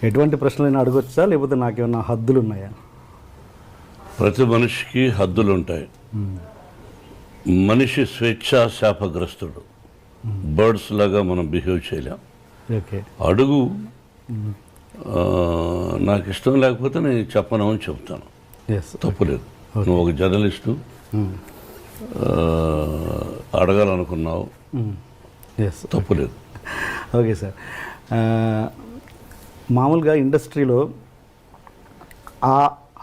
ఎటువంటి ప్రశ్నలైనా అడగొచ్చా, లేకపోతే నాకేమన్నా హద్దులు ఉన్నాయా? ప్రతి మనిషికి హద్దులు ఉంటాయి. మనిషి స్వేచ్ఛా శాపగ్రస్తుడు. బర్డ్స్ లాగా మనం బిహేవ్ చేయలేం. ఓకే. అడుగు, నాకు ఇష్టం లేకపోతే నేను చెప్పను అని చెప్తాను, తప్పులేదు. నువ్వు ఒక జర్నలిస్టు, అడగాలనుకున్నావు, తప్పులేదు. Okay sir. మామూలుగా ఇండస్ట్రీలో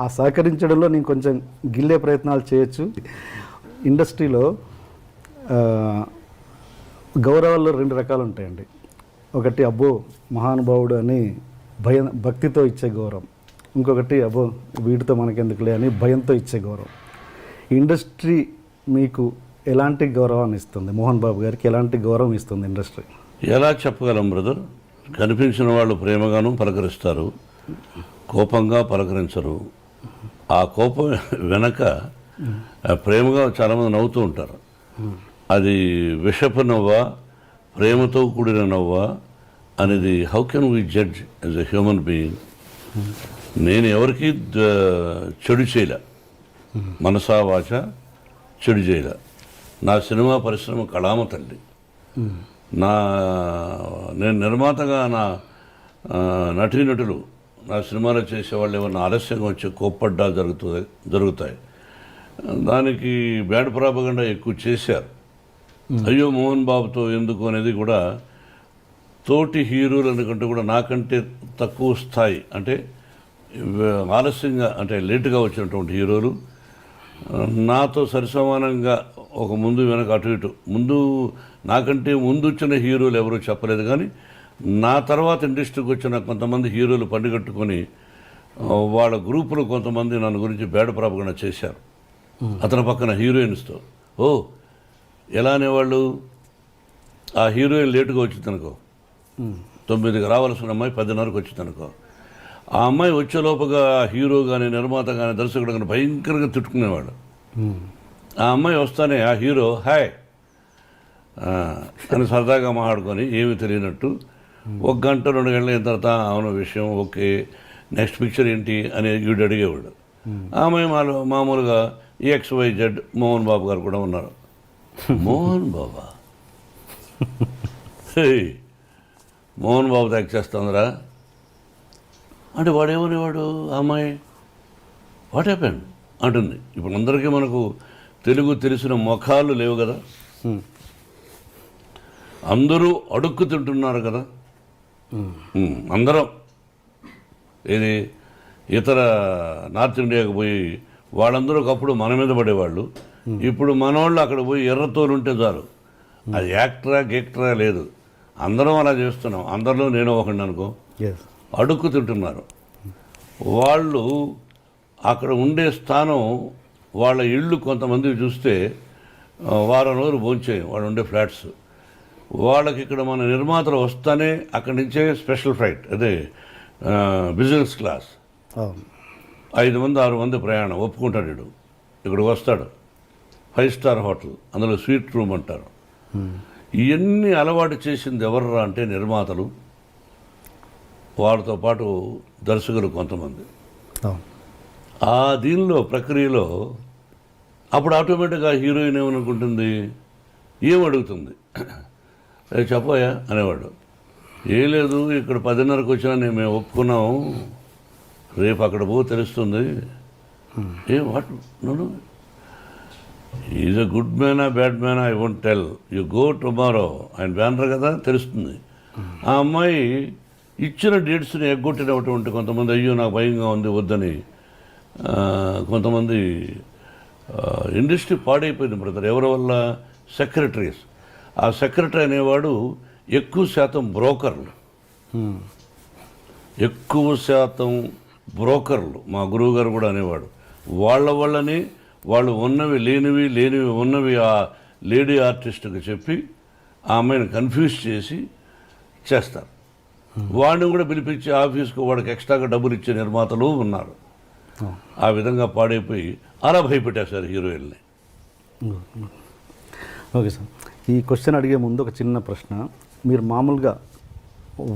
ఆ సహకరించడంలో నేను కొంచెం గిల్లే ప్రయత్నాలు చేయొచ్చు. ఇండస్ట్రీలో గౌరవాల్లో 2 రకాలు ఉంటాయండి. ఒకటి అబ్బో మహానుభావుడు అని భక్తితో ఇచ్చే గౌరవం, ఇంకొకటి అబ్బో వీటితో మనకెందుకులే అని భయంతో ఇచ్చే గౌరవం. ఇండస్ట్రీ మీకు ఎలాంటి గౌరవాన్ని ఇస్తుంది? మోహన్ బాబు గారికి ఎలాంటి గౌరవం ఇస్తుంది ఇండస్ట్రీ? ఎలా చెప్పగలం బ్రదర్? కనిపించిన వాళ్ళు ప్రేమగాను పలకరిస్తారు, కోపంగా పలకరించరు. ఆ కోపం వెనక ప్రేమగా చాలామంది నవ్వుతూ ఉంటారు. అది విషపు నవ్వా, ప్రేమతో కూడిన నవ్వా అనేది how can we judge as a human being? నేను ఎవరికి చెడు చేయలే, మనసా వాచ చెడు చేయలే. నా సినిమా పరిశ్రమ కళామ తల్లి. నేను నిర్మాతగా నా నటీనటులు నా సినిమాలో చేసేవాళ్ళు ఏమన్నా ఆలస్యంగా వచ్చి కోప్పడ్డా జరుగుతాయి. దానికి బ్యాడ్ ప్రాపగండా ఎక్కువ చేశారు. అయ్యో మోహన్ బాబుతో ఎందుకు అనేది కూడా, తోటి హీరోలు అనుకుంటే కూడా నాకంటే తక్కువ స్థాయి, అంటే ఆలస్యంగా అంటే లేటుగా వచ్చినటువంటి హీరోలు నాతో సరిసమానంగా ఒక ముందు వెనక అటు ఇటు నాకంటే ముందు వచ్చిన హీరోలు ఎవరూ చెప్పలేదు. కానీ నా తర్వాత ఇండస్ట్రీకి వచ్చిన కొంతమంది హీరోలు పండుగట్టుకొని వాళ్ళ గ్రూపులో కొంతమంది నన్ను గురించి బ్యాడ్ ప్రాపగండా చేశారు. అతని పక్కన హీరోయిన్స్తో ఎలా అనేవాళ్ళు, ఆ హీరోయిన్ లేటుగా వచ్చిందనుకో, 9కి రావాల్సిన అమ్మాయి 10:30కి వచ్చిందనుకో, ఆ అమ్మాయి వచ్చేలోపుగా హీరో కానీ నిర్మాత కానీ దర్శకుడు కానీ భయంకరంగా తిట్టుకునేవాడు. ఆ అమ్మాయి వస్తానే ఆ హీరో హాయ్ అని సరదాగా మాట్లాడుకొని ఏమి తెలియనట్టు 1 గంట 2 గంటల అయిన తర్వాత అవును విషయం ఓకే, నెక్స్ట్ పిక్చర్ ఏంటి అని వీడు అడిగేవాడు. ఆ అమ్మాయి మామూలుగా XYZ మోహన్ బాబు గారు కూడా ఉన్నారు. మోహన్ బాబా, మోహన్ బాబు యాక్ట్ చేస్తుందిరా అంటే వాడేమనేవాడు, ఆ అమ్మాయి వాట్ హ్యాపెండ్ అంటుంది. ఇప్పుడు అందరికీ మనకు తెలుగు తెలిసిన ముఖాలు లేవు కదా, అందరూ అడుక్కు తింటున్నారు కదా. అందరం ఇది ఇతర నార్త్ ఇండియాకి పోయి వాళ్ళందరూ ఒకప్పుడు మన మీద పడేవాళ్ళు. ఇప్పుడు మనోళ్ళు అక్కడ పోయి ఎర్రతోలు ఉంటే చాలు, అది యాక్టరా గేక్టరా లేదు, అందరం అలా చేస్తున్నాం. అందరిలో నేను ఒకడిని అనుకో, అడుక్కు తింటున్నారు. వాళ్ళు అక్కడ ఉండే స్థానం, వాళ్ళ ఇళ్ళు కొంతమంది చూస్తే వారం రోజులు భోంచేయం వాళ్ళు ఉండే ఫ్లాట్స్. వాళ్ళకి ఇక్కడ మన నిర్మాతలు వస్తానే అక్కడి నుంచే స్పెషల్ ఫ్లైట్, అదే బిజినెస్ క్లాస్, 5 మంది 6 మంది ప్రయాణం ఒప్పుకుంటాడు. వీడు ఇక్కడికి వస్తాడు, 5 స్టార్ హోటల్, అందులో స్వీట్ రూమ్ అంటారు. ఇవన్నీ అలవాటు చేసింది ఎవర్రా అంటే నిర్మాతలు, వాళ్ళతో పాటు దర్శకులు కొంతమంది. ఆ దీనిలో ప్రక్రియలో అప్పుడు ఆటోమేటిక్గా హీరోయిన్ ఏమనుకుంటుంది, ఏం అడుగుతుంది, చెప్పోయా అనేవాడు. ఏం లేదు ఇక్కడ 10:30కి వచ్చినా మేము ఒప్పుకున్నాము, రేపు అక్కడ పో తెలుస్తుంది. ఏం వాట్ నన్ను ఈజ్ ఎ గుడ్ మ్యానా బ్యాడ్ మ్యానా I won't tell, you go tomorrow ఆయన బ్యానర్ కదా తెలుస్తుంది. ఆ అమ్మాయి ఇచ్చిన డేట్స్ని ఎగ్గొట్టినటువంటి కొంతమంది, అయ్యో నాకు భయంగా ఉంది వద్దని, కొంతమంది ఇండస్ట్రీ పాడైపోయింది బ్రదర్. ఎవరి వల్ల? సెక్రటరీస్. ఆ సెక్రటరీ అనేవాడు ఎక్కువ శాతం బ్రోకర్లు, ఎక్కువ శాతం బ్రోకర్లు. మా గురువు గారు కూడా అనేవాడు, వాళ్ళ వల్లనే వాళ్ళు ఉన్నవి లేనివి, లేనివి ఉన్నవి ఆ లేడీ ఆర్టిస్ట్కి చెప్పి ఆ అమ్మాయిని కన్ఫ్యూజ్ చేసి చేస్తారు. వాడిని కూడా పిలిపించి ఆఫీస్కు వాడికి ఎక్స్ట్రాగా డబ్బులు ఇచ్చే నిర్మాతలు ఉన్నారు. ఆ విధంగా పాడైపోయి అలా భయపెట్టేశారు హీరోయిన్ని. ఓకే సార్, ఈ క్వశ్చన్ అడిగే ముందు ఒక చిన్న ప్రశ్న. మీరు మామూలుగా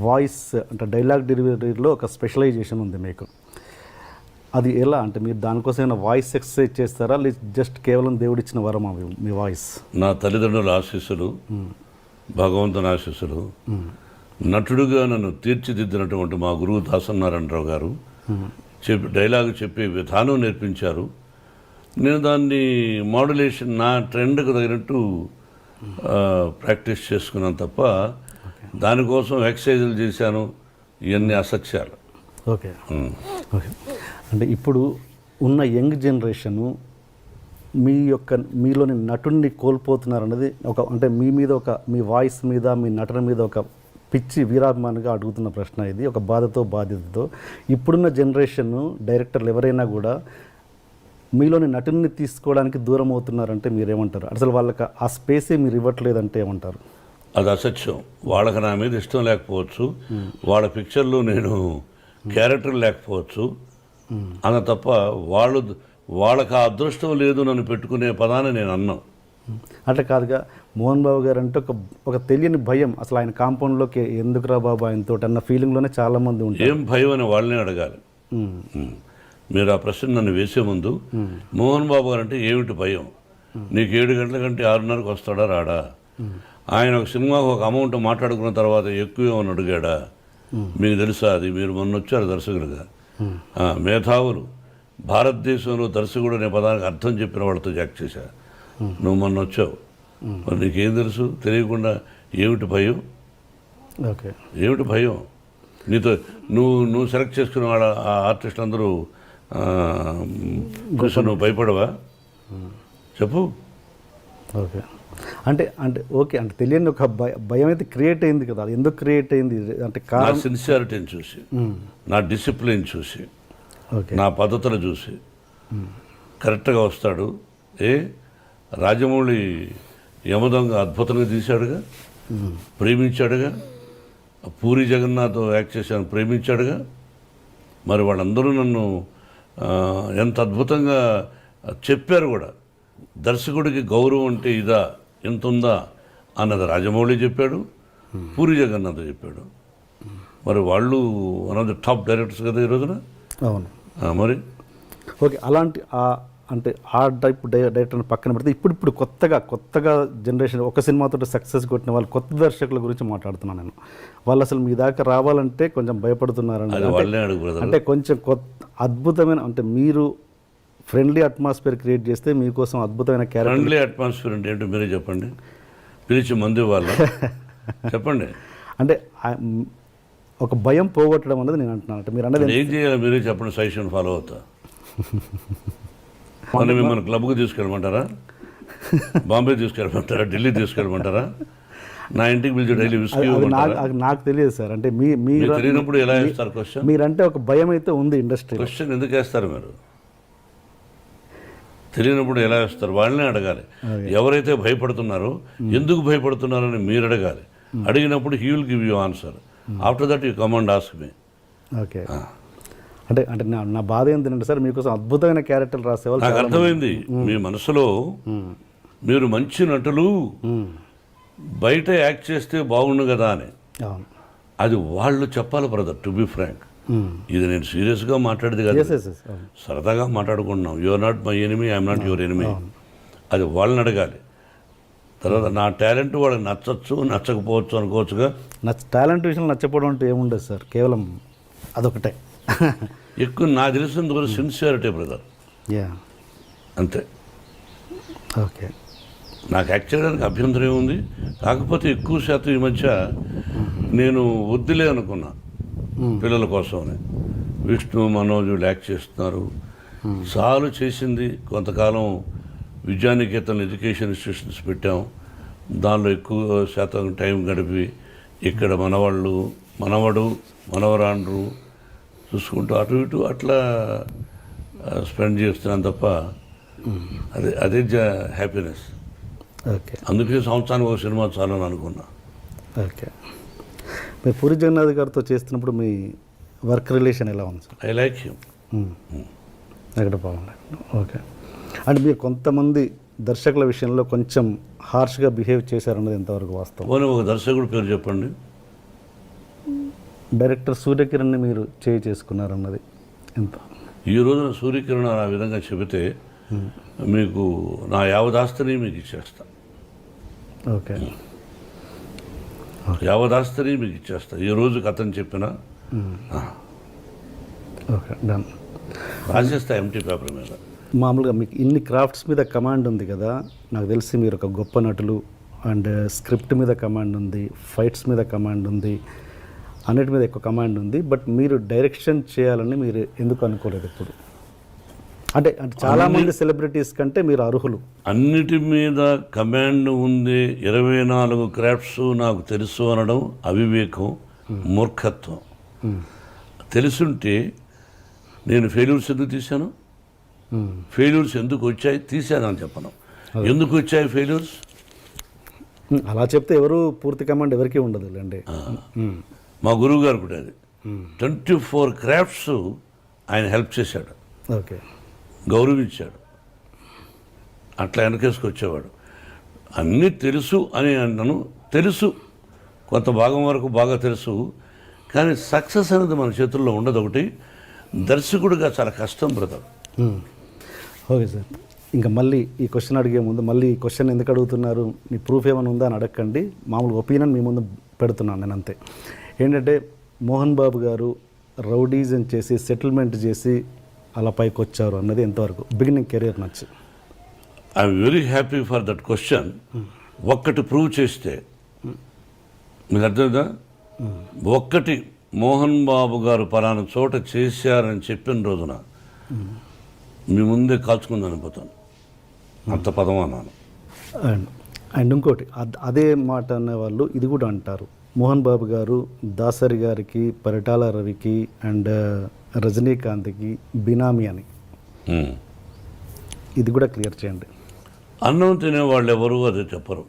వాయిస్ అంటే డైలాగ్ డెలివరీలో ఒక స్పెషలైజేషన్ ఉంది మీకు. అది ఎలా అంటే మీరు దానికోసం ఏమైనా వాయిస్ ఎక్సర్సైజ్ చేస్తారా, లేదు జస్ట్ కేవలం దేవుడిచ్చిన వరం అవి మీ వాయిస్? నా తల్లిదండ్రుల ఆశీస్సులు, భగవంతుని ఆశీస్సులు, నటుడుగా నన్ను తీర్చిదిద్దినటువంటి మా గురువు దాసనారాయణరావు గారు డైలాగ్ చెప్పే విధానం నేర్పించారు. నేను దాన్ని మాడ్యులేషన్ నా ట్రెండ్కి తగినట్టు ప్రాక్టీస్ చేసుకున్నాను తప్ప దానికోసం ఎక్సర్సైజులు చేశాను, ఇవన్నీ అసత్యాలు. Okay okay. అంటే ఇప్పుడు ఉన్న యంగ్ జనరేషను మీలోని నటుడిని కోల్పోతున్నారన్నది అంటే మీ మీద మీ వాయిస్ మీద, మీ నటన మీద ఒక పిచ్చి వీరాభిమానిగా అడుగుతున్న ప్రశ్న ఇది, ఒక బాధ్యతతో. ఇప్పుడున్న జనరేషన్ డైరెక్టర్లు ఎవరైనా కూడా మీలోని నటుని తీసుకోవడానికి దూరం అవుతున్నారంటే మీరేమంటారు? అసలు వాళ్ళకి ఆ స్పేసే మీరు ఇవ్వట్లేదంటే ఏమంటారు? అది అసత్యం. వాళ్ళకి నా మీద ఇష్టం లేకపోవచ్చు, వాళ్ళ పిక్చర్లో నేను క్యారెక్టర్ లేకపోవచ్చు అన్న తప్ప వాళ్ళకి ఆ అదృష్టం లేదు నన్ను పెట్టుకునే పదాన్ని నేను అన్నాను. అట్లా కాదుగా మోహన్ బాబు గారు అంటే ఒక తెలియని భయం, అసలు ఆయన కాంపౌండ్లోకి ఎందుకురా బాబు ఆయనతో అన్న ఫీలింగ్లోనే చాలామంది ఉంటారు. ఏం భయం అని వాళ్ళనే అడగాలి. మీరు ఆ ప్రశ్న నన్ను వేసే ముందు మోహన్ బాబు గారు అంటే ఏమిటి భయం, నీకు 7 గంటల కంటే 6:30కి వస్తాడా రాడా, ఆయన ఒక సినిమాకు ఒక అమౌంట్ మాట్లాడుకున్న తర్వాత ఎక్కువ ఏమని అడిగాడా, మీకు తెలుసా? అది మీరు మొన్న వచ్చారు దర్శకులుగా, మేధావులు భారతదేశంలో దర్శకుడు అనే పదానికి అర్థం చెప్పిన వాళ్ళతో జాక్ చేశా. నువ్వు మొన్న వచ్చావు, మరి నీకేం తెలుసు? తెలియకుండా ఏమిటి భయం? ఓకే, ఏమిటి భయం? నీతో నువ్వు సెలెక్ట్ చేసుకున్న వాళ్ళ ఆర్టిస్టులు అందరూ నువ్వు భయపడవా? చెప్పు. ఓకే అంటే ఓకే అంటే తెలియని ఒక భయం అయితే క్రియేట్ అయింది కదా, అది ఎందుకు క్రియేట్ అయింది అంటే నా సిన్సియారిటీని చూసి, నా డిసిప్లిన్ చూసి, నా పద్ధతులు చూసి కరెక్ట్గా వస్తాడు. రాజమౌళి యమదొంగ అద్భుతంగా తీశాడుగా, ప్రేమించాడుగా. పూరి జగన్నాథ్ యాక్ట్ చేశాను, ప్రేమించాడుగా. మరి వాళ్ళందరూ నన్ను ఎంత అద్భుతంగా చెప్పారు కూడా. దర్శకుడికి గౌరవం అంటే ఇదా, ఎంత ఉందా అన్నది రాజమౌళి చెప్పాడు, పూరి జగన్నాథ్ చెప్పాడు. మరి వాళ్ళు one of the top directors కదా ఈ రోజున. అవును. మరి ఓకే, అలాంటి అంటే ఆ టైప్ డైరెక్టర్ని పక్కన పెడితే ఇప్పుడు కొత్తగా జనరేషన్ ఒక సినిమాతో సక్సెస్ కొట్టిన వాళ్ళు కొత్త దర్శకుల గురించి మాట్లాడుతున్నాను నేను. వాళ్ళు అసలు మీ దాకా రావాలంటే కొంచెం భయపడుతున్నారని, అంటే కొంచెం అద్భుతమైన అంటే మీరు ఫ్రెండ్లీ అట్మాస్ఫియర్ క్రియేట్ చేస్తే మీకోసం అద్భుతమైన క్యారెక్టర్. ఫ్రెండ్లీ అట్మాస్ఫియర్ అంటే ఏంటో మీరే చెప్పండి, పిలిచి మంది వాళ్ళు చెప్పండి. అంటే ఒక భయం పోగొట్టడం అనేది నేను అంటున్నాను. అంటే మీరు అనేది ఏం చేయాలి మీరే చెప్పండి, సజెషన్ ఫాలో అవుతా. మనం మిమ్మల్ని క్లబ్కి తీసుకెళ్ళమంటారా, బాంబే తీసుకెళ్ళమంటారా, ఢిల్లీ తీసుకెళ్ళమంటారా, నా ఇంటికి పిలిచి డైలీ విస్కీ నాకు తెలియదు సార్. అంటే మీరు తెలియనప్పుడు ఎలా వేస్తారు క్వశ్చన్? మీరంటే ఒక భయం అయితే ఉంది ఇండస్ట్రీ. క్వశ్చన్ ఎందుకు వేస్తారు మీరు? తెలియనప్పుడు ఎలా వేస్తారు? వాళ్ళనే అడగాలి. ఎవరైతే భయపడుతున్నారో ఎందుకు భయపడుతున్నారని మీరు అడగాలి. అడిగినప్పుడు he will give you answer. After that you come and ask me. Okay, అంటే నా బాధ ఏంటంటే సార్ మీకోసం అద్భుతమైన క్యారెక్టర్లు రాసేవాళ్ళు. నాకు అర్థమైంది మీ మనసులో మీరు మంచి నటులు బయట యాక్ట్ చేస్తే బాగుండు కదా అని. అది వాళ్ళు చెప్పాలి బ్రదర్, టు బి ఫ్రాంక్. ఇది నేను సీరియస్గా మాట్లాడేది కదా, సరదాగా మాట్లాడుకుంటున్నాం. You are not my enemy, I'm not your enemy. అది వాళ్ళని అడగాలి. తర్వాత నా టాలెంట్ వాళ్ళకి నచ్చచ్చు, నచ్చకపోవచ్చు అనుకోవచ్చుగా. టాలెంట్ విషయంలో నచ్చకపోవడం అంటే ఏముండదు సార్, కేవలం అదొకటే. ఎక్కువ నాకు తెలిసినందుకు సిన్సియారిటీ బ్రదర్, అంతే. ఓకే, నాకు యాక్ట్ చేయడానికి అభ్యంతరం ఏముంది? కాకపోతే ఎక్కువ శాతం ఈ మధ్య నేను వద్దులే అనుకున్నా పిల్లల కోసమని. విష్ణు, మనోజ్ యాక్ట్ చేస్తున్నారు, చాలు చేసింది. కొంతకాలం విద్యానికేతన్ ఎడ్యుకేషన్ ఇన్స్టిట్యూషన్స్ పెట్టాం, దానిలో ఎక్కువ శాతం టైం గడిపి ఇక్కడ మనవడు మనవరాండ్రు చూసుకుంటూ అటు ఇటు అట్లా స్పెండ్ చేస్తున్నాను తప్ప అదే హ్యాపీనెస్. ఓకే, అందుకే సంవత్సరానికి ఒక సినిమా చాలని అనుకున్నా. ఓకే, మీరు పూరి జగన్నాథ్ గారితో చేస్తున్నప్పుడు మీ వర్క్ రిలేషన్ ఎలా ఉంది సార్? I like him. ఎక్కడ బాగుంది. ఓకే, అంటే మీరు కొంతమంది దర్శకుల విషయంలో కొంచెం హార్ష్గా బిహేవ్ చేశారన్నది ఎంతవరకు వాస్తవం? పోనీ ఒక దర్శకుడు పేరు చెప్పండి. డైరెక్టర్ సూర్యకిరణ్ని మీరు చేసుకున్నారన్నది ఎంత? ఈ రోజున సూర్యకిరణ్ ఆ విధంగా చెబితే మీకు నా యావదాస్తిని మీకు ఇచ్చేస్తా. ఓకే, యావదాస్తిని మీకు ఇచ్చేస్తా ఈ రోజుకి అతను చెప్పిన ఓకే, డన్. రాసేస్తా ఎంటీ పేపర్ మీద. మామూలుగా మీకు ఇన్ని క్రాఫ్ట్స్ మీద కమాండ్ ఉంది కదా, నాకు తెలిసి మీరు ఒక గొప్ప నటులు. అండ్ స్క్రిప్ట్ మీద కమాండ్ ఉంది, ఫైట్స్ మీద కమాండ్ ఉంది, అన్నిటి మీద ఎక్కువ కమాండ్ ఉంది. బట్ మీరు డైరెక్షన్ చేయాలని మీరు ఎందుకు అనుకోలేదు ఎప్పుడు? అంటే చాలామంది సెలబ్రిటీస్ కంటే మీరు అర్హులు. అన్నిటి మీద కమాండ్ ఉంది, 24 క్రాఫ్ట్స్ నాకు తెలుసు అనడం అవివేకం, మూర్ఖత్వం. తెలుసుంటే నేను ఫెయిల్యూర్స్ ఎందుకు తీశాను, ఫెయిల్యూర్స్ ఎందుకు వచ్చాయి తీశానని చెప్పను. ఎందుకు వచ్చాయి ఫెయిల్యూర్స్? అలా చెప్తే ఎవరు పూర్తి కమాండ్ ఎవరికీ ఉండదు అండి. మా గురువు గారు కూడా అది 24 క్రాఫ్ట్స్ ఆయన హెల్ప్ చేశాడు, ఓకే, గౌరవించాడు, అట్లా వెనకేసుకొచ్చేవాడు. అన్నీ తెలుసు అని అన్నాను, తెలుసు కొంత భాగం వరకు బాగా తెలుసు, కానీ సక్సెస్ అనేది మన చేతుల్లో ఉండదు. ఒకటి దర్శకుడిగా చాలా కష్టం బ్రదర్. ఓకే సార్, ఇంకా మళ్ళీ ఈ క్వశ్చన్ అడిగే ముందు మళ్ళీ ఈ క్వశ్చన్ ఎందుకు అడుగుతున్నారు, మీ ప్రూఫ్ ఏమైనా ఉందా అని అడగండి. మామూలు ఒపీనియన్ మీ ముందు పెడుతున్నాను నేను అంతే. ఏంటంటే మోహన్ బాబు గారు రౌడీజం చేసి సెటిల్మెంట్ చేసి అలా పైకి వచ్చారు అన్నది ఎంతవరకు బిగినింగ్ కెరీర్ నచ్చి? I'm very happy for that question. ఒక్కటి ప్రూవ్ చేస్తే మీకు అర్థమైందా? ఒక్కటి మోహన్ బాబు గారు పలానా చోట చేశారని చెప్పిన రోజున మీ ముందే కాల్చుకుందని అనిపోతాను, అంత పదం అన్నాను. అండ్ ఇంకోటి అదే మాట అనేవాళ్ళు ఇది కూడా అంటారు, మోహన్ బాబు గారు దాసరి గారికి, పరిటాల రవికి అండ్ రజనీకాంత్కి బినామీ అని. ఇది కూడా క్లియర్ చేయండి. అన్నం తినేవాళ్ళు ఎవరు అదే చెప్పరు.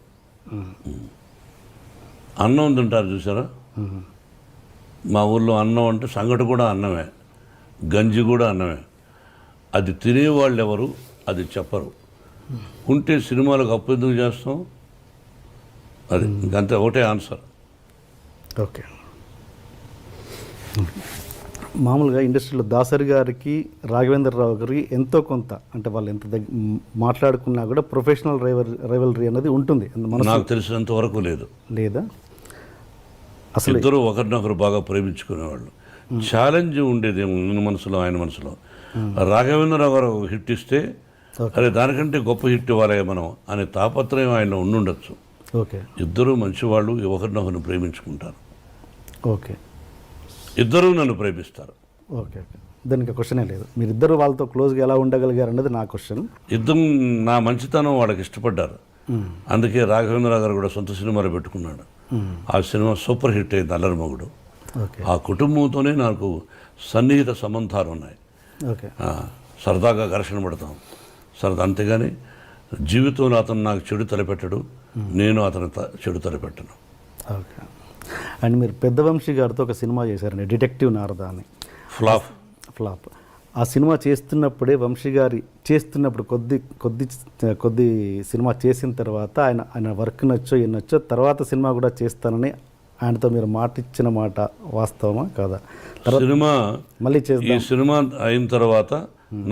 అన్నం తింటారు చూసారా, మా ఊళ్ళో అన్నం అంటే సంగటి కూడా అన్నమే, గంజి కూడా అన్నమే. అది తినేవాళ్ళు ఎవరు అది చెప్పరు. ఉంటే సినిమాలకు అప్పు ఎందుకు చేస్తాం, అది ఇంకంతే, ఒకటే ఆన్సర్. ఓకే, మామూలుగా ఇండస్ట్రీలో దాసరి గారికి, రాఘవేంద్రరావు గారికి ఎంతో కొంత అంటే వాళ్ళు ఎంత మాట్లాడుకున్నా కూడా ప్రొఫెషనల్ రైవలరీ అనేది ఉంటుంది. నాకు తెలిసినంత వరకు లేదు, లేదా? అసలు ఇద్దరు ఒకరినొకరు బాగా ప్రేమించుకునేవాళ్ళు. ఛాలెంజ్ ఉండేది మన మనసులో, ఆయన మనసులో. రాఘవేంద్రరావు గారు ఒక హిట్ ఇస్తే అరే దానికంటే గొప్ప హిట్ ఇవ్వాలి మనం అనే తాపత్రయం ఆయన ఉండుండొచ్చు. ఓకే, ఇద్దరు మంచివాళ్ళు, ఒకరినొకరిని ప్రేమించుకుంటారు. ఓకే, ఇద్దరూ నన్ను ప్రేమిస్తారు. ఓకే, ఓకే, దానికి క్వశ్చనే లేదు. మీరిద్దరు వాళ్ళతో క్లోజ్గా ఎలా ఉండగలిగారు అన్నది నా క్వశ్చన్. ఇద్దరు నా మంచితనం వాళ్ళకి ఇష్టపడ్డారు, అందుకే రాఘవేంద్రరావు గారు కూడా సొంత సినిమాలు పెట్టుకున్నాడు. ఆ సినిమా సూపర్ హిట్ అయింది, అల్లరిమొగుడు. ఆ కుటుంబంతోనే నాకు సన్నిహిత సంబంధాలు ఉన్నాయి. ఓకే, సరదాగా ఘర్షణ పడతాం సరదా, అంతేగాని జీవితంలో అతను నాకు చెడు తలపెట్టడు, నేను అతను చెడు తలపెట్టను. ఓకే, అండ్ మీరు పెద్ద వంశీ గారితో ఒక సినిమా చేశారండి, డిటెక్టివ్ నారదా అని. ఫ్లాప్. ఆ సినిమా చేస్తున్నప్పుడే వంశీ గారి చేస్తున్నప్పుడు కొద్ది సినిమా చేసిన తర్వాత ఆయన వర్క్ నచ్చో ఎన్నొచ్చో తర్వాత సినిమా కూడా చేస్తానని ఆయనతో మీరు మాట ఇచ్చిన మాట వాస్తవమా కాదా? సినిమా మళ్ళీ ఈ సినిమా అయిన తర్వాత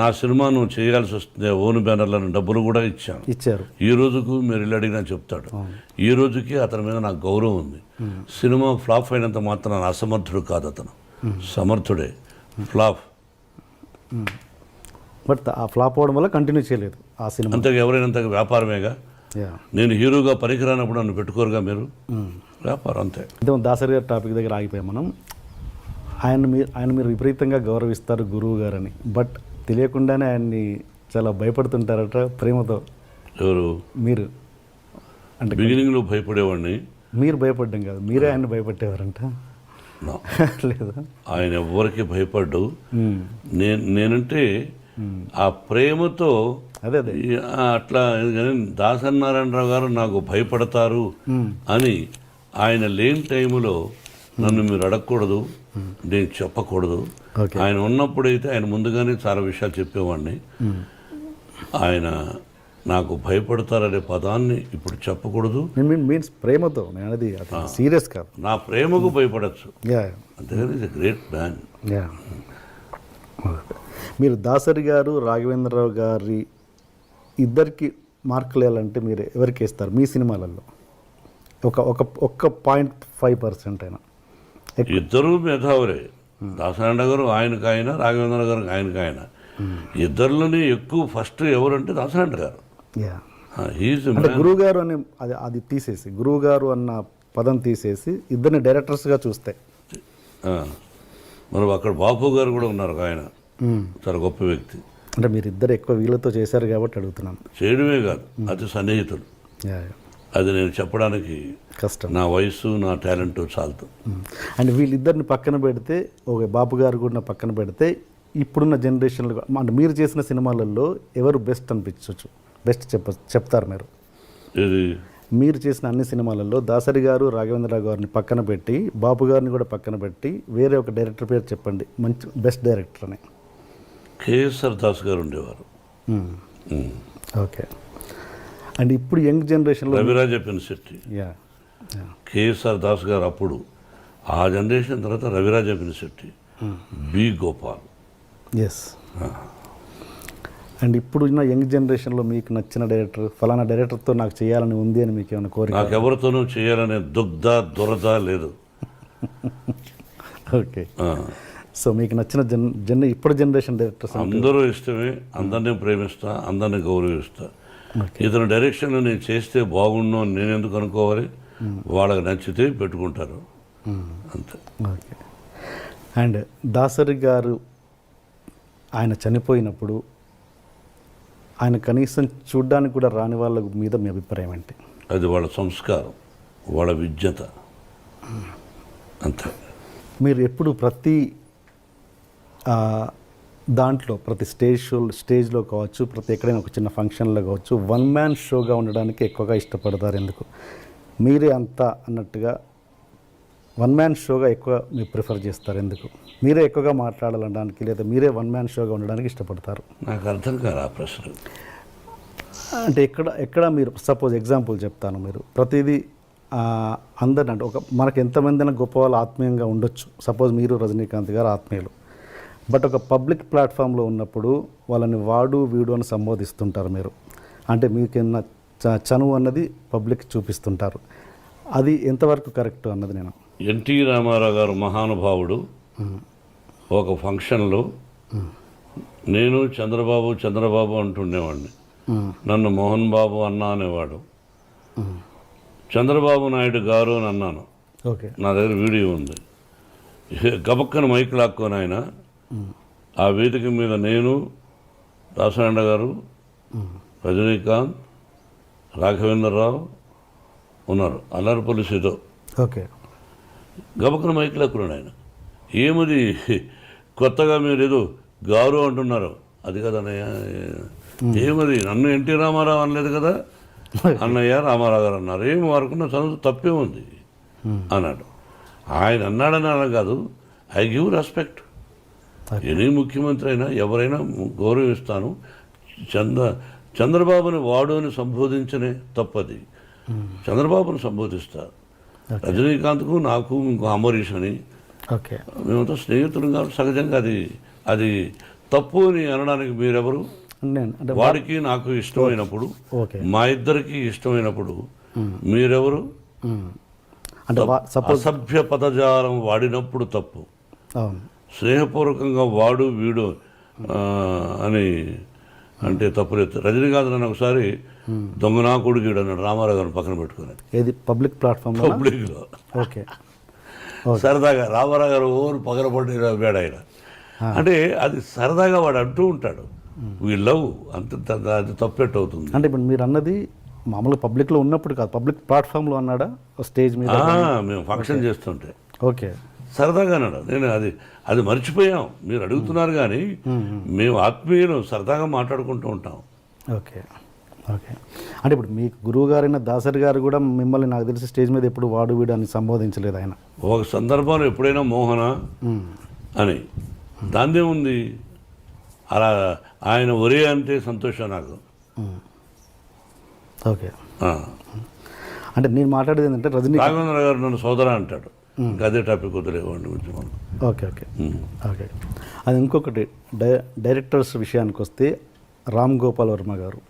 నా సినిమా నువ్వు చేయాల్సి వస్తుంది, ఓన్ బ్యానర్లను డబ్బులు కూడా ఇచ్చారు. ఈ రోజుకు మీరు ఇల్లు అడిగినా చెప్తాడు. ఈ రోజుకి అతని మీద నాకు గౌరవం ఉంది. సినిమా ఫ్లాప్ అయినంత మాత్రం అసమర్థుడు కాదు, అతను సమర్థుడే. ఫ్లాప్ బట్ ఆ ఫ్లాప్ అవడం వల్ల కంటిన్యూ చేయలేదు ఆ సినిమా. అంతగా ఎవరైనంత వ్యాపారమేగా. నేను హీరోగా పనికిరానప్పుడు నన్ను పెట్టుకోరుగా మీరు, వ్యాపారం అంతే. దాసరి గారి టాపిక్ దగ్గర ఆగిపోయాం మనం. ఆయన మీరు విపరీతంగా గౌరవిస్తారు గురువు గారని, బట్ తెలియకుండానే ఆయన్ని చాలా భయపడుతుంటారట ప్రేమతో. ఎవరు? మీరు. అంటే బిగినింగ్లో భయపడేవాడిని. మీరు భయపడ్డం కాదు, మీరే ఆయన భయపడేవారంట. లేదా? ఆయన ఎవరికి భయపడ్డు. నేనంటే ఆ ప్రేమతో అదే అట్లా. దాసనారాయణరావు గారు నాకు భయపడతారు అని ఆయన లేని టైంలో నన్ను మీరు అడగకూడదు, నేను చెప్పకూడదు. ఆయన ఉన్నప్పుడైతే ఆయన ముందుగానే చాలా విషయాలు చెప్పేవాడిని. ఆయన నాకు భయపడతారనే పదాన్ని ఇప్పుడు చెప్పకూడదు. మీన్స్ ప్రేమతో నేను అనేది అది సీరియస్ కాదు. నా ప్రేమకు భయపడచ్చు, యా అంతేగాని ఇది గ్రేట్ మ్యాన్. యా మీరు దాసరి గారు రాఘవేంద్రరావు గారి ఇద్దరికి మార్కులు వేయాలంటే మీరు ఎవరికి వేస్తారు మీ సినిమాలలో? ఒక్క 0.5% అయినా. ఇద్దరూ మేధావులే. దాసనారాయణ గారు ఆయనకు ఆయన, రాఘవేంద్ర గారు ఆయనకు ఆయన. ఇద్దరిలోనే ఎక్కువ ఫస్ట్ ఎవరంటే దాసనారాయణ గారు. యా హీఈస్ అంటే గురువు గారు అని అది తీసేసి, గురువు గారు అన్న పదం తీసేసి ఇద్దరిని డైరెక్టర్స్గా చూస్తే. మరి అక్కడ బాపు గారు కూడా ఉన్నారు, ఆయన చాలా గొప్ప వ్యక్తి. అంటే మీరు ఇద్దరు ఎక్కువ వీళ్ళతో చేశారు కాబట్టి అడుగుతున్నాను. చేయడమే కాదు, అతి సన్నిహితులు. యా అది నేను చెప్పడానికి కష్టం, నా వయసు నా టాలెంట్ చాలదు. అండ్ వీళ్ళిద్దరిని పక్కన పెడితే, ఒక బాపు గారు కూడా పక్కన పెడితే, ఇప్పుడున్న జనరేషన్లో అంటే మీరు చేసిన సినిమాలలో ఎవరు బెస్ట్ అనిపించవచ్చు? బెస్ట్ చెప్తారు మీరు? ఇది మీరు చేసిన అన్ని సినిమాలలో దాసరి గారు రాఘవేంద్రరావు గారిని పక్కన పెట్టి, బాపు గారిని కూడా పక్కన పెట్టి, వేరే ఒక డైరెక్టర్ పేరు చెప్పండి, మంచి బెస్ట్ డైరెక్టర్ అని. కేఎస్ఆర్ దాస్ గారు ఉండేవారు. ఓకే. అండ్ ఇప్పుడు యంగ్ జనరేషన్లో రవిరాజ పినిశెట్టి, యా కేఎస్ఆర్ దాస్ గారు అప్పుడు, ఆ జనరేషన్ తర్వాత రవిరాజ పినిశెట్టి, బి గోపాల్. ఎస్. అండ్ ఇప్పుడున్న యంగ్ జనరేషన్లో మీకు నచ్చిన డైరెక్టర్, ఫలానా డైరెక్టర్తో నాకు చేయాలని ఉంది అని మీకు ఏమైనా కోరిక? నాకు ఎవరితోనూ చేయాలనే దురద లేదు. ఓకే. సో మీకు నచ్చిన ఇప్పుడు జనరేషన్ డైరెక్టర్స్? అందరూ ఇష్టమే, అందరినీ ప్రేమిస్తా, అందరినీ గౌరవిస్తా. ఇతని డైరెక్షన్లో నేను చేస్తే బాగుండు అని నేను ఎందుకు అనుకోవాలి? వాళ్ళకి నచ్చితే పెట్టుకుంటారు, అంతే. ఓకే. అండ్ దాసరి గారు ఆయన చనిపోయినప్పుడు ఆయన కనీసం చూడ్డానికి కూడా రాని వాళ్ళ మీద మీ అభిప్రాయం ఏంటి? అది వాళ్ళ సంస్కారం, వాళ్ళ విజ్ఞత, అంతే. మీరు ఎప్పుడు ప్రతి దాంట్లో, ప్రతి స్టేజ్లో కావచ్చు, ప్రతి ఎక్కడైనా ఒక చిన్న ఫంక్షన్లో కావచ్చు, వన్ మ్యాన్ షోగా ఉండడానికి ఎక్కువగా ఇష్టపడతారు? ఎందుకు? మీరే అంతా అన్నట్టుగా వన్ మ్యాన్ షోగా ఎక్కువ మీరు ప్రిఫర్ చేస్తారు? ఎందుకు? మీరే ఎక్కువగా మాట్లాడాలనడానికి, లేదా మీరే వన్ మ్యాన్ షోగా ఉండడానికి ఇష్టపడతారు? నాకు అర్థం కాదు ఆ ప్రశ్న. అంటే ఎక్కడ మీరు సపోజ్ ఎగ్జాంపుల్ చెప్తాను. మీరు ప్రతిదీ అందరిని, అంటే మనకు ఎంతమంది గొప్ప వాళ్ళు ఆత్మీయంగా ఉండొచ్చు. సపోజ్ మీరు రజనీకాంత్ గారు ఆత్మీయులు, బట్ ఒక పబ్లిక్ ప్లాట్ఫామ్లో ఉన్నప్పుడు వాళ్ళని వాడు వీడు అని సంబోధిస్తుంటారు మీరు. అంటే మీకేమన్నా చనువు అన్నది పబ్లిక్ చూపిస్తుంటారు. అది ఎంతవరకు కరెక్ట్ అన్నది నేను. ఎన్టీ రామారావు గారు మహానుభావుడు. ఒక ఫంక్షన్లో నేను చంద్రబాబు అంటుండేవాడిని. నన్ను మోహన్ బాబు అన్నా అనేవాడు. చంద్రబాబు నాయుడు గారు అని అన్నాను. ఓకే. నా దగ్గర వీడియో ఉంది. గబక్కన మైక్ లాక్కొని ఆయన ఆ వేదిక మీద నేను, దాసనారాయణ గారు, రజనీకాంత్, రాఘవేంద్రరావు ఉన్నారు, అల్లరిపల్లి సీతో. ఓకే. గబక్కన మైక్ లాక్కున్నాడు ఆయన. ఏమది కొత్తగా మీరు ఏదో గారు అంటున్నారు? అది కదా అన్నయ్య, ఏమది నన్ను ఎన్టీ రామారావు అనలేదు కదా, అన్నయ్య రామారావు గారు అన్నారు. ఏమి వారుకున్న చదువు తప్పే ఉంది అన్నాడు. ఆయన అన్నాడని అలా కాదు, ఐ గివ్ రెస్పెక్ట్. ఎనీ ముఖ్యమంత్రి అయినా ఎవరైనా గౌరవిస్తాను. చంద్రబాబుని వాడు అని సంబోధించనే తప్పది, చంద్రబాబుని సంబోధిస్తా. రజనీకాంత్కు నాకు ఇంకో అంబరీష్ అని, ఓకే, మేమంతా స్నేహితులు కాబట్టి సహజంగా అది తప్పు అని అనడానికి మీరెవరు? వాడికి నాకు ఇష్టమైనప్పుడు, మా ఇద్దరికి ఇష్టమైనప్పుడు మీరెవరు? అసభ్య పదజాలం వాడినప్పుడు తప్పు, స్నేహపూర్వకంగా వాడు వీడు అని అంటే తప్పులేదు. రజనీకాంత్ నన్ను ఒకసారి దొంగనా కొడుకుడు అన్నాడు రామారావు గారిని పక్కన పెట్టుకుని. ఏది పబ్లిక్ ప్లాట్ఫామ్? పబ్లిక్లో. ఓకే. సరదాగా రామారావు గారు ఓరు పగలబడి వేడ ఆయన అంటే అది సరదాగా వాడు అంటూ ఉంటాడు. వీ లవ్ అంత, అది తప్పెట్టు అవుతుంది. అంటే ఇప్పుడు మీరు అన్నది మామూలుగా పబ్లిక్లో ఉన్నప్పుడు కాదు, పబ్లిక్ ప్లాట్ఫామ్లో అన్నాడా స్టేజ్ మీద? మేము ఫంక్షన్ చేస్తుంటే ఓకే సరదాగా అన్నాడు. నేను అది మర్చిపోయాం, మీరు అడుగుతున్నారు కానీ మేము ఆత్మీయులు సరదాగా మాట్లాడుకుంటూ ఉంటాం. ఓకే. ఓకే. అంటే ఇప్పుడు మీకు గురువు గారైన దాసరి గారు కూడా మిమ్మల్ని నాకు తెలిసి స్టేజ్ మీద ఎప్పుడు వాడు వీడు అని సంబోధించలేదు ఆయన? ఒక సందర్భంలో ఎప్పుడైనా మోహన అని, దాందే ఉంది. అలా ఆయన ఒరే అంటే సంతోషం నాకు. ఓకే. అంటే నేను మాట్లాడేది ఏంటంటే రజనీ రాఘవేంద్ర గారు నన్ను సోదర అంటాడు. ఇంకా అదే టాపిక్ వదిలేవాడిని గురించి మనం. Okay okay okay. అది ఇంకొకటి డైరెక్టర్స్ విషయానికి వస్తే రామ్ గోపాల్ వర్మ గారు,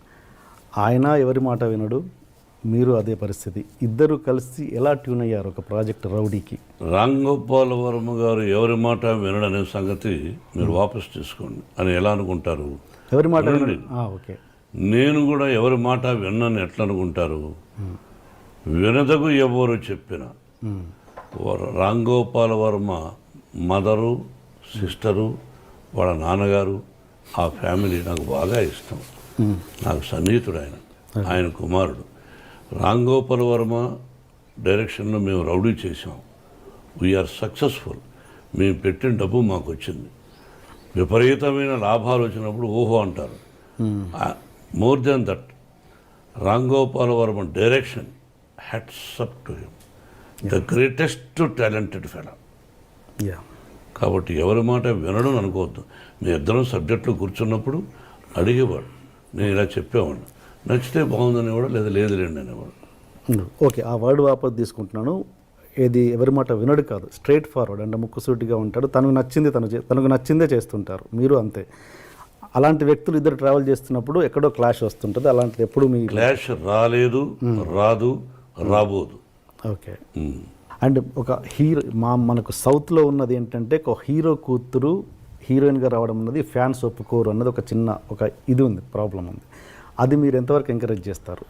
ఆయన ఎవరి మాట వినడు, మీరు అదే పరిస్థితి. ఇద్దరు కలిసి ఎలా ట్యూన్ అయ్యారు ఒక ప్రాజెక్ట్ రౌడీకి? రామ్ గోపాల్ వర్మ గారు ఎవరి మాట వినడనే సంగతి మీరు వాపస్ తీసుకోండి అని ఎలా అనుకుంటారు? ఎవరి మాట వినండి. ఓకే. నేను కూడా ఎవరి మాట విన్నాను ఎట్లా అనుకుంటారు? వినదగు ఎవరు చెప్పిన రామ్ గోపాల్ వర్మ మదరు, సిస్టరు, వాళ్ళ నాన్నగారు, ఆ ఫ్యామిలీ నాకు బాగా ఇష్టం. నాకు సన్నిహితుడు ఆయన కుమారుడు. రామ్ గోపాల్ వర్మ డైరెక్షన్లో మేము రౌడీ చేసాం. We're successful. మేము పెట్టిన డబ్బు మాకు వచ్చింది. విపరీతమైన లాభాలు వచ్చినప్పుడు ఓహో అంటారు. More than that, Ram Gopal Varma direction, hats up to him, the greatest talented fellow. కాబట్టి ఎవరి మాట వినడం అనుకోవద్దు. మీ ఇద్దరం సబ్జెక్టులో కూర్చున్నప్పుడు అడిగేవాడు, నేను ఇలా చెప్పేవాడు, నచ్చితే బాగుందనేవాడు, లేదా లేదులేండి అనేవాడు. ఓకే, ఆ వర్డ్ వాపస్ తీసుకుంటున్నాను. ఏది ఎవరి మాట వినడు కాదు, స్ట్రైట్ ఫార్వర్డ్ అంటే ముక్కుసూటిగా ఉంటాడు. తనకు నచ్చింది తనకు నచ్చిందే చేస్తుంటారు. మీరు అంతే. అలాంటి వ్యక్తులు ఇద్దరు ట్రావెల్ చేస్తున్నప్పుడు ఎక్కడో క్లాష్ వస్తుంటుంది. అలాంటిది ఎప్పుడు మీ క్లాష్ రాలేదు, రాదు, రాబోదు. ఓకే. అండ్ ఒక హీరో మనకు సౌత్లో ఉన్నది ఏంటంటే, ఒక హీరో కూతురు హీరోయిన్గా రావడం అన్నది ఫ్యాన్స్ ఒప్పుకోరు అన్నది ఒక చిన్న ఇది ఉంది, ప్రాబ్లం ఉంది. అది మీరు ఎంతవరకు ఎంకరేజ్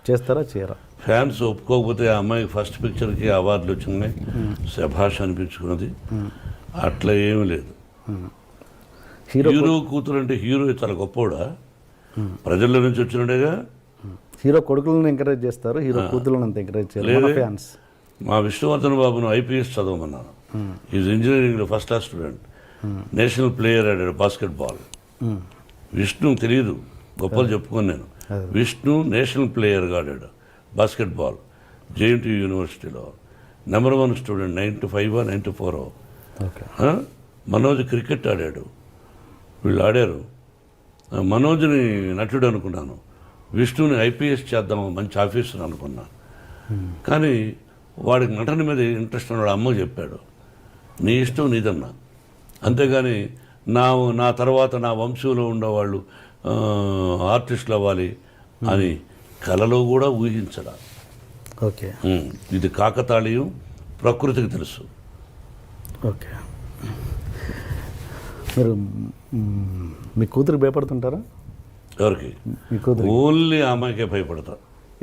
చేస్తారా చేయరా? ఫ్యాన్స్ ఒప్పుకోకపోతే ఆ అమ్మాయికి ఫస్ట్ పిక్చర్కి అవార్డులు వచ్చినాయి, శభాష్ అనిపించుకున్నది. అట్లా ఏమీ లేదు. హీరో కూతురు అంటే హీరో చాలా గొప్పవాడా? ప్రజల నుంచి వచ్చినడేగా. హీరో కొడుకులను ఎంకరేజ్ చేస్తారు, హీరో కూతురులను అంత ఎంకరేజ్ చేయలేదు ఫ్యాన్స్. మా విష్ణువర్ధన్ బాబును ఐపీఎస్ చదవమన్నాను. ఈజ్ ఇంజనీరింగ్లో first class student, national player ఆడాడు బాస్కెట్బాల్. విష్ణు తెలియదు, గొప్పలు చెప్పుకొని నేను. విష్ణు నేషనల్ ప్లేయర్గా ఆడాడు బాస్కెట్బాల్, జేఎన్టీ యూనివర్సిటీలో. Number 1 student, 95 94. మనోజ్ క్రికెట్ ఆడాడు. వీళ్ళు ఆడారు. మనోజ్ని నటుడు అనుకున్నాను, విష్ణుని ఐపీఎస్ చేద్దాం, మంచి ఆఫీసర్ అనుకున్నా. కానీ వాడికి నటన మీద ఇంట్రెస్ట్ ఉన్నాడు. అమ్మ చెప్పాడు, నీ ఇష్టం నీదన్నా, అంతేగాని నా తర్వాత నా వంశంలో ఉండేవాళ్ళు ఆర్టిస్టులు అవ్వాలి అని కలలో కూడా ఊహించడా. ఓకే. ఇది కాకతాళీయం, ప్రకృతికి తెలుసు. ఓకే. మీరు మీ కూతురు భయపడుతుంటారా? ఎవరికి? మీ కూతురు. ఓన్లీ ఆ అమ్మాయికే భయపడతా.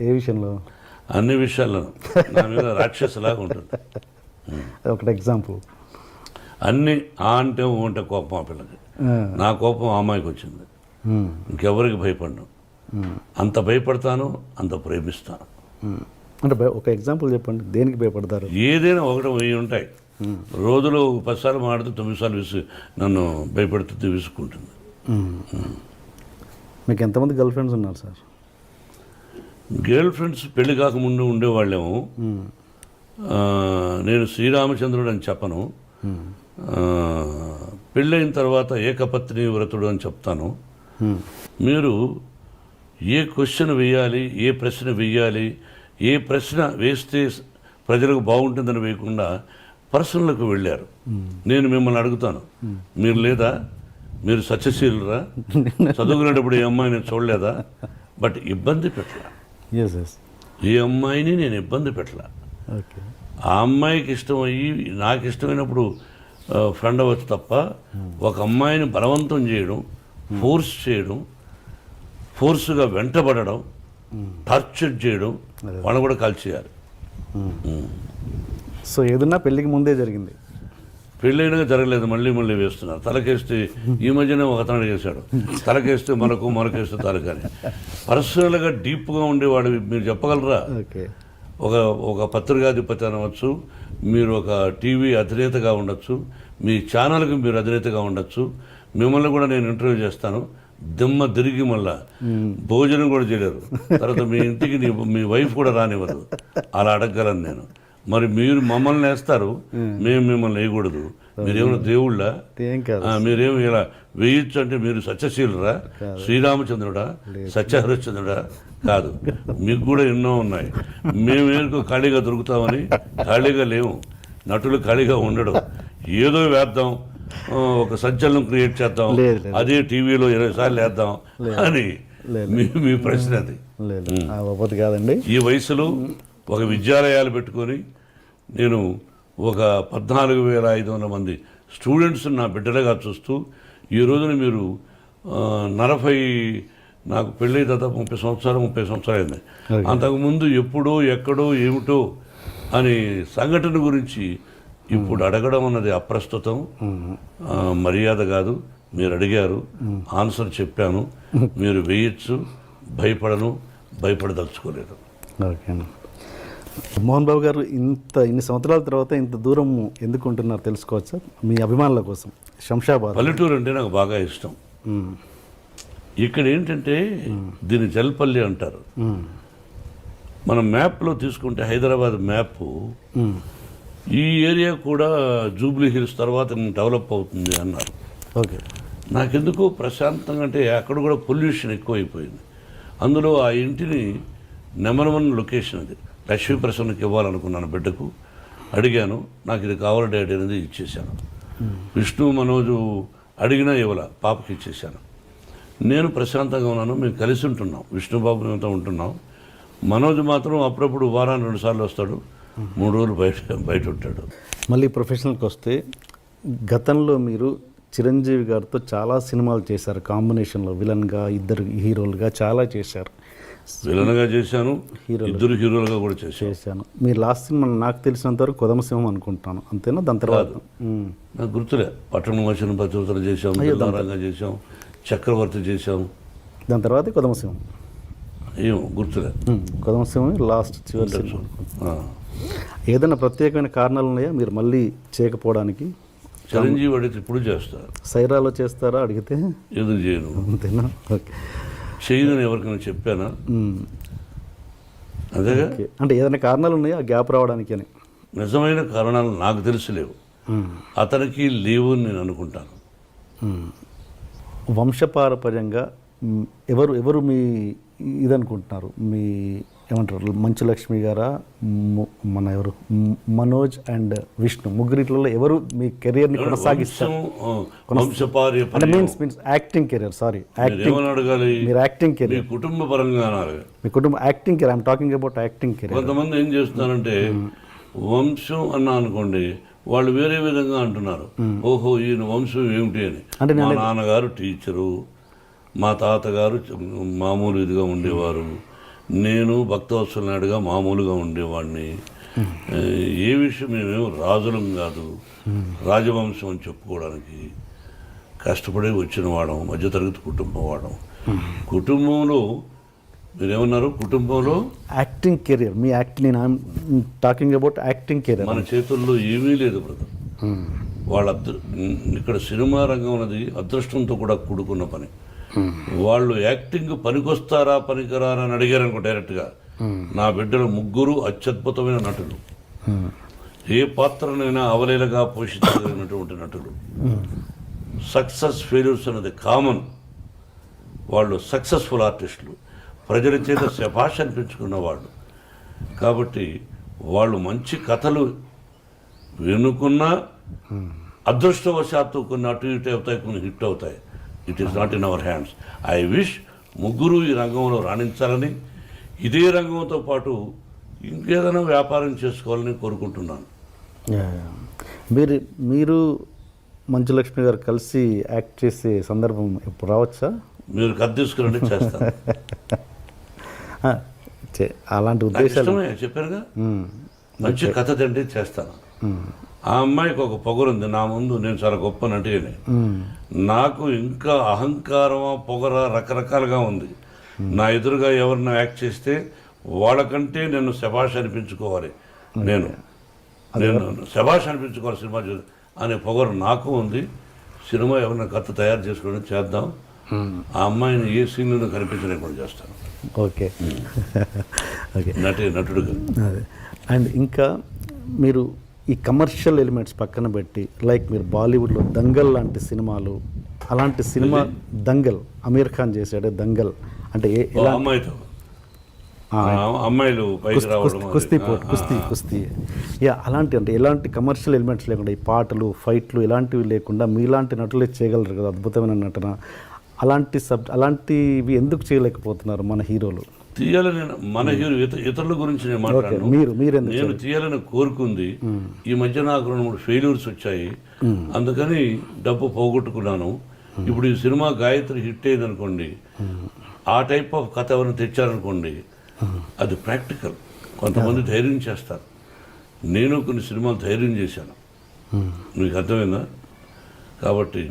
ఏ విషయంలో? అన్ని విషయాల్లోనూ నా మీద రాక్షసులాగా ఉంటుంది. ఒకటి ఎగ్జాంపుల్. అన్నీ ఆ అంటే ఓ అంటే కోపం ఆ పిల్లకి. నా కోపం ఆ అమ్మాయికి వచ్చింది. ఇంకెవరికి భయపడను. అంత భయపడతాను, అంత ప్రేమిస్తాను. అంటే ఒక ఎగ్జాంపుల్ చెప్పండి, దేనికి భయపడతారు? ఏదైనా 1 1000 ఉంటాయి. రోజులో 10 సార్లు మాడితే 9 సార్లు నన్ను భయపడుతుంది, విసుక్కుంటుంది. మీకు ఎంతమంది గర్ల్ ఫ్రెండ్స్ ఉన్నారు సార్? గర్ల్ ఫ్రెండ్స్ పెళ్లి కాకముందు ఉండేవాళ్ళేమో. నేను శ్రీరామచంద్రుడు అని చెప్పను. పెళ్ళైన తర్వాత ఏకపత్ని వ్రతుడు అని చెప్తాను. మీరు ఏ క్వశ్చన్ వేయాలి, ఏ ప్రశ్న వేయాలి, ఏ ప్రశ్న వేస్తే ప్రజలకు బాగుంటుందని వేయకుండా పర్సనల్కి వెళ్ళారు. నేను మిమ్మల్ని అడుగుతాను, మీరు లేదా? మీరు సత్యశీలురా? చదువుకునేటప్పుడు ఈ అమ్మాయి నేను చూడలేదా? బట్ ఇబ్బంది పెట్టలా. ఈ అమ్మాయిని నేను ఇబ్బంది పెట్టలా. ఆ అమ్మాయికి ఇష్టమయ్యి నాకు ఇష్టమైనప్పుడు ఫ్రెండ్ అవ్వచ్చు తప్ప, ఒక అమ్మాయిని బలవంతం చేయడం, ఫోర్స్ చేయడం, ఫోర్స్గా వెంటబడడం, టార్చర్ చేయడం, వాళ్ళు కూడా కాల్చేయాలి. సో ఏదన్నా పెళ్ళికి ముందే జరిగింది? పెళ్ళైనా జరగలేదు, మళ్ళీ వేస్తున్నారు. తలకేస్తే ఈ మధ్యనే ఒక అతను అడిగేశాడు, తలకేస్తే మనకేస్తే తలకని. పర్సనల్గా డీప్గా ఉండేవాడు మీరు చెప్పగలరా? ఒక పత్రికాధిపతి అనవచ్చు, మీరు ఒక టీవీ అధినేతగా ఉండొచ్చు, మీ ఛానల్కి మీరు అధినేతగా ఉండొచ్చు. మిమ్మల్ని కూడా నేను ఇంటర్వ్యూ చేస్తాను, దిమ్మ తిరిగి మళ్ళా భోజనం కూడా చేయలేరు. తర్వాత మీ ఇంటికి మీ వైఫ్ కూడా రానివ్వదు. అలా అడగగలను నేను. మరి మీరు మమ్మల్ని వేస్తారు, మేము మిమ్మల్ని వేయకూడదు. మీరేమైనా దేవుళ్ళ? ఏం కాదు. మీరేమి ఇలా వేయచ్చు అంటే మీరు సత్యశీలురా, శ్రీరామచంద్రుడా, సత్యహరిశ్చంద్రుడా? కాదు, మీకు కూడా ఎన్నో ఉన్నాయి. మేమేందుకు ఖాళీగా దొరుకుతామని? ఖాళీగా లేవు. నటులు ఖాళీగా ఉండడం, ఏదో వేద్దాం, ఒక సంచలనం క్రియేట్ చేద్దాం, అదే టీవీలో 20 సార్లు వేద్దాం అని మీ ప్రశ్న అది. లేదు కాదండి. ఈ వయసులో ఒక విద్యాలయాలు పెట్టుకొని నేను ఒక 14,500 మంది స్టూడెంట్స్ నా బిడ్డలుగా చూస్తూ ఈ రోజున మీరు 40, నాకు పెళ్ళి దాదాపు 30 సంవత్సరాలు అయింది. అంతకుముందు ఎప్పుడో ఎక్కడో ఏమిటో అని సంఘటన గురించి ఇప్పుడు అడగడం అన్నది అప్రస్తుతం, మర్యాద కాదు. మీరు అడిగారు, ఆన్సర్ చెప్పాను. మీరు వేయచ్చు, భయపడదలుచుకోలేదు. ఓకే. మోహన్ బాబు గారు ఇన్ని సంవత్సరాల తర్వాత ఇంత దూరం ఎందుకు ఉంటున్నారు తెలుసుకోవచ్చా? మీ అభిమానుల కోసం. శంషాబాద్ పల్లెటూరు అంటే నాకు బాగా ఇష్టం. ఇక్కడ ఏంటంటే దీన్ని జల్పల్లి అంటారు. మనం మ్యాప్లో తీసుకుంటే హైదరాబాద్ మ్యాప్, ఈ ఏరియా కూడా జూబ్లీ హిల్స్ తర్వాత డెవలప్ అవుతుంది అన్నారు. ఓకే. నాకెందుకో ప్రశాంతంగా, అంటే అక్కడ కూడా పొల్యూషన్ ఎక్కువైపోయింది. అందులో ఆ ఇంటిని నెంబర్ 1 లొకేషన్ అది. లక్ష్మీప్రసన్నకి ఇవ్వాలనుకున్నాను, బిడ్డకు అడిగాను, నాకు ఇది కావాలి డాడీ అనేది ఇచ్చేశాను. విష్ణు మనోజు అడిగినా ఇవ్వాల, పాపకి ఇచ్చేశాను. నేను ప్రశాంతంగా ఉన్నాను. మేము కలిసి ఉంటున్నాం, విష్ణుబాబు మేమంతా ఉంటున్నాం. మనోజ్ మాత్రం అప్పుడప్పుడు వారానికి 2 సార్లు వస్తాడు, 3 రోజులు బయట ఉంటాడు. మళ్ళీ ప్రొఫెషనల్కి వస్తే, గతంలో మీరు చిరంజీవి గారితో చాలా సినిమాలు చేశారు, కాంబినేషన్లో విలన్గా, 2 హీరోలుగా చాలా చేశారు. విలన్గా చేశాను, 2 హీరోలుగా కూడా చేశాను. మీరు లాస్ట్ సినిమా నాకు తెలిసినంత వరకు కొదమసింహం అనుకుంటాను, అంతేనా? దాని తర్వాత నాకు గుర్తులే. పట్టణం వచ్చిన పచ్చవతలు చేశాం, రంగా చేశాం, చక్రవర్తి చేశాం. దాని తర్వాత కొదమసింహం ఏమో గుర్తులే. కొదమసింహం లాస్ట్ చివరి సినిమా. ఏదైనా ప్రత్యేకమైన కారణాలు ఉన్నాయా మీరు మళ్ళీ చేయకపోవడానికి? చిరంజీవి అడిగితే ఇప్పుడు చేస్తారు. సైరాలో చేస్తారా అడిగితే? ఎందుకు చేయను? అంతేనా? ఓకే. చేయదని ఎవరికైనా చెప్పానా? అదేగా. అంటే ఏదైనా కారణాలు ఉన్నాయా ఆ గ్యాప్ రావడానికి అని? నిజమైన కారణాలు నాకు తెలిసి లేవు, అతనికి లేవు అని నేను అనుకుంటాను. వంశపారపర్యంగా ఎవరు మీ ఇదనుకుంటున్నారు? మీ ఏమంటారు, మంచు లక్ష్మి గారా, మన ఎవరు, మనోజ్ అండ్ విష్ణు, ముగ్గురిట్లలో ఎవరు మీ కెరియర్ని కొనసాగిస్తారు? అంటే మీన్స్ యాక్టింగ్ కెరియర్. సారీ, అడగాలి. మీరు యాక్టింగ్ కెరియర్, కుటుంబ పరంగా మీ కుటుంబ acting career. I'm talking about acting career. కొంతమంది ఏం చేస్తున్నారంటే వంశం అన్నా అనుకోండి, వాళ్ళు వేరే విధంగా అంటున్నారు. ఓహో, ఈయన వంశం ఏమిటి అని. అంటే మా నాన్నగారు టీచరు, మా తాతగారు మామూలు ఇదిగా ఉండేవారు, నేను భక్తవత్సల నాయుడుగా మామూలుగా ఉండేవాడిని. ఏ విషయం మేమేమో రాజులం కాదు, రాజవంశం అని చెప్పుకోవడానికి కష్టపడి వచ్చిన వాడం, మధ్యతరగతి కుటుంబం వాడం. కుటుంబంలో మీరేమన్నారు? కుటుంబంలో యాక్టింగ్ కెరియర్, మీ యాక్టింగ్, నేను టాకింగ్ అబౌట్ యాక్టింగ్ కెరియర్. మన చేతుల్లో ఏమీ లేదు బ్రదర్. వాళ్ళ ఇక్కడ సినిమా రంగం అనేది అదృష్టంతో కూడా కూడుకున్న పని. వాళ్ళు యాక్టింగ్ పనికొస్తారా పనికిరారా అని అడిగారు అనుకో డైరెక్ట్గా. నా బిడ్డలు 3 అత్యద్భుతమైన నటులు, ఏ పాత్రనైనా అవలీలగా పోషించగలిగినటువంటి నటులు. సక్సెస్ ఫెయిల్యూర్స్ అనేది కామన్. వాళ్ళు సక్సెస్ఫుల్ ఆర్టిస్టులు, ప్రజల చేత శభాష్ అనిపించుకున్న వాళ్ళు. కాబట్టి వాళ్ళు మంచి కథలు వెనుకున్నా అదృష్టవశాత్తు కొన్ని అటు ఇటు అవుతాయి, కొన్ని హిట్ అవుతాయి. It is not in our hands. I wish 3 ఈ రంగంలో రాణించాలని, ఇదే రంగంతో పాటు ఇంకేదైనా వ్యాపారం చేసుకోవాలని కోరుకుంటున్నాను. మీరు మంచు లక్ష్మి గారు కలిసి యాక్ట్ చేసే సందర్భం ఎప్పుడు రావచ్చా? మీరు కథ తీసుకురండి, చేస్తాను. అలాంటి ఉద్దేశాలు చెప్పారుగా, మంచి కథ తండ్రి చేస్తాను. ఆ అమ్మాయికి ఒక పొగరుంది నా ముందు, నేను చాలా గొప్ప నటిని. నాకు ఇంకా అహంకారమా పొగర రకరకాలుగా ఉంది. నా ఎదురుగా ఎవరిని యాక్ట్ చేస్తే వాళ్ళకంటే నేను శభాష్ అనిపించుకోవాలి, నేను శభాష్ అనిపించుకోవాలి సినిమా చూసి అనే పొగరు నాకు ఉంది. సినిమా ఎవరైనా కథ తయారు చేసుకోవడం చేద్దాం. ఆ అమ్మాయిని ఏ సీన్లో కనిపించలేకుండా చేస్తాను. ఓకే. ఓకే. నటుడుగా. అదే. అండ్ ఇంకా మీరు ఈ కమర్షియల్ ఎలిమెంట్స్ పక్కన పెట్టి లైక్ మీరు బాలీవుడ్లో దంగల్ లాంటి సినిమాలు, అలాంటి సినిమా దంగల్ అమీర్ ఖాన్ చేశాడు దంగల్ అంటే అమ్మాయితో అమ్మాయిలు పైకి రావడం, కుస్తీ యా అలాంటి అంటే ఎలాంటి కమర్షియల్ ఎలిమెంట్స్ లేకుండా ఈ పాటలు ఫైట్లు ఇలాంటివి లేకుండా మీలాంటి నటులే చేయగలరు కదా అద్భుతమైన నటన. అలాంటివి ఎందుకు చేయలేకపోతున్నారు మన హీరోలు? తీయాలని మన హీరో ఇతరుల గురించి నేను మాట్లాడను. నేను తీయాలని కోరుకుంది. ఈ మధ్య నాకు 2-3 ఫెయిల్యూర్స్ వచ్చాయి, అందుకని డబ్బు పోగొట్టుకున్నాను. ఇప్పుడు ఈ సినిమా గాయత్రి హిట్ అయింది అనుకోండి, ఆ టైప్ ఆఫ్ కథ ఎవరిని తెచ్చారనుకోండి, అది ప్రాక్టికల్. కొంతమంది ధైర్యం చేస్తారు. నేను కొన్ని సినిమాలు ధైర్యం చేశాను, మీకు అర్థమైందా? కాబట్టి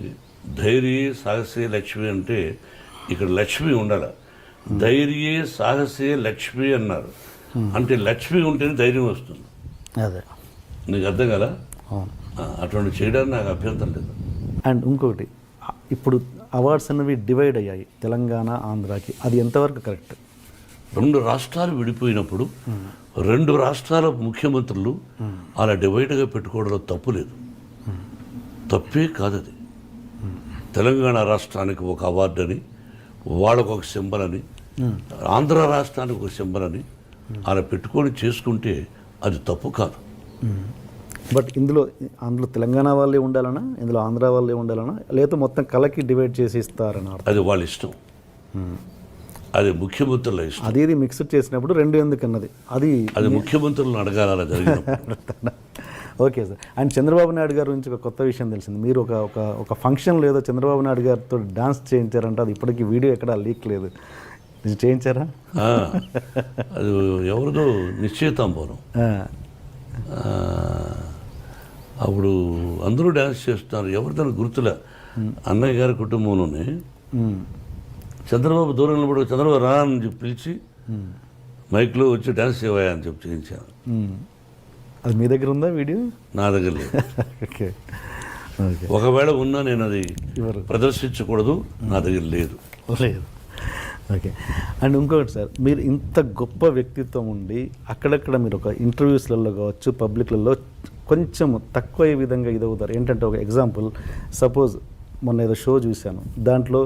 ధైర్యే సాహసే లక్ష్మి అంటే ఇక్కడ లక్ష్మి ఉండాలి. ధైర్యే సాహసే లక్ష్మి అన్నారు అంటే లక్ష్మి ఉంటేనే ధైర్యం వస్తుంది. అదే నీకు అర్థం కదా? అటువంటి చేయడానికి నాకు అభ్యంతరం లేదు. అండ్ ఇంకొకటి, ఇప్పుడు అవార్డ్స్ అన్నవి డివైడ్ అయ్యాయి తెలంగాణ ఆంధ్రాకి, అది ఎంతవరకు కరెక్ట్? 2 రాష్ట్రాలు విడిపోయినప్పుడు 2 రాష్ట్రాల ముఖ్యమంత్రులు అలా డివైడ్గా పెట్టుకోవడంలో తప్పు లేదు, తప్పే కాదది. తెలంగాణ రాష్ట్రానికి ఒక అవార్డు అని, వాళ్ళకు ఒక సింబల్ అని, ఆంధ్ర రాష్ట్రానికి ఒక సింబల్ అని అలా పెట్టుకొని చేసుకుంటే అది తప్పు కాదు. బట్ అందులో తెలంగాణ వాళ్ళే ఉండాలన్నా, ఇందులో ఆంధ్ర వాళ్ళే ఉండాలన్నా, లేదా మొత్తం కలకి డివైడ్ చేసి ఇస్తారని? అది వాళ్ళ ఇష్టం, అది ముఖ్యమంత్రుల ఇష్టం. అది మిక్స్డ్ చేసినప్పుడు 2 ఎందుకన్నది అది ముఖ్యమంత్రులను అడగాలి అలా జరిగినప్పుడు. Okay sir. And Chandrababu Naidu గారి గురించి ఒక కొత్త విషయం తెలిసింది. మీరు ఒక ఫంక్షన్లో ఏదో చంద్రబాబు నాయుడు గారితో డాన్స్ చేయించారంటే, అది ఇప్పటికీ వీడియో ఎక్కడా లీక్ లేదు, చేయించారా? అది ఎవరిదో నిశ్చయితాంబరం, అప్పుడు అందరూ డ్యాన్స్ చేస్తున్నారు, ఎవరితో గుర్తులే. అన్నయ్య గారి కుటుంబంలోనే చంద్రబాబు దూరం నిలబడి చంద్రబాబు రా అని చెప్పి పిలిచి మైక్లో వచ్చి డ్యాన్స్ చేయవా అని చెప్పి చేయించాను. అది మీ దగ్గర ఉందా వీడియో? నా దగ్గర లేదు. ఓకే, ఒకవేళ ఉన్నా నేను అది ప్రదర్శించకూడదు, నా దగ్గర లేదు. ఓకే. అండ్ ఇంకొకటి సార్, మీరు ఇంత గొప్ప వ్యక్తిత్వం ఉండి అక్కడక్కడ మీరు ఒక ఇంటర్వ్యూస్లలో కావచ్చు, పబ్లిక్లలో కొంచెం తక్కువ విధంగా ఇదవుతారు. ఏంటంటే ఒక ఎగ్జాంపుల్, సపోజ్ మొన్న ఏదో షో చూశాను, దాంట్లో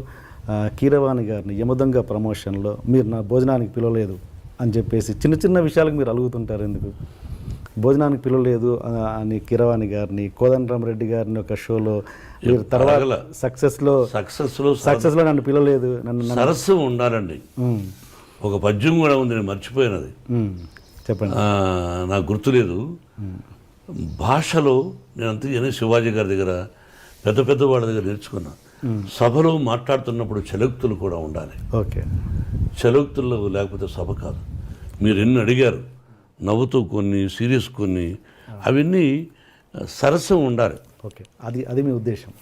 కీరవాణి గారిని యమదొంగ ప్రమోషన్లో మీరు నా భోజనానికి పిలవలేదు అని చెప్పేసి చిన్న చిన్న విషయాలకు మీరు అలుగుతుంటారు. ఎందుకు భోజనానికి పిలవలేదు అని కీరవాణి గారిని, కోదండరామరెడ్డి గారిని ఒక షోలో మీరు తర్వాత సక్సెస్లో నన్ను పిలవలేదు, నన్ను సరస్సు ఉండాలండి. ఒక పద్యం కూడా ఉంది, నేను మర్చిపోయినది, చెప్పండి, నాకు గుర్తులేదు. భాషలో నేను అంతే శివాజీ గారి దగ్గర పెద్ద పెద్ద వాళ్ళ దగ్గర నేర్చుకున్నా. సభలో మాట్లాడుతున్నప్పుడు చలోక్తులు కూడా ఉండాలి. ఓకే, చలోక్తులు లేకపోతే సభ కాదు. మీరు ఎన్ని అడిగారు, నవ్వుతూ కొన్ని, సీరియస్ కొన్ని, అవన్నీ సరసం ఉండాలి. ఓకే, అది మీ ఉద్దేశం.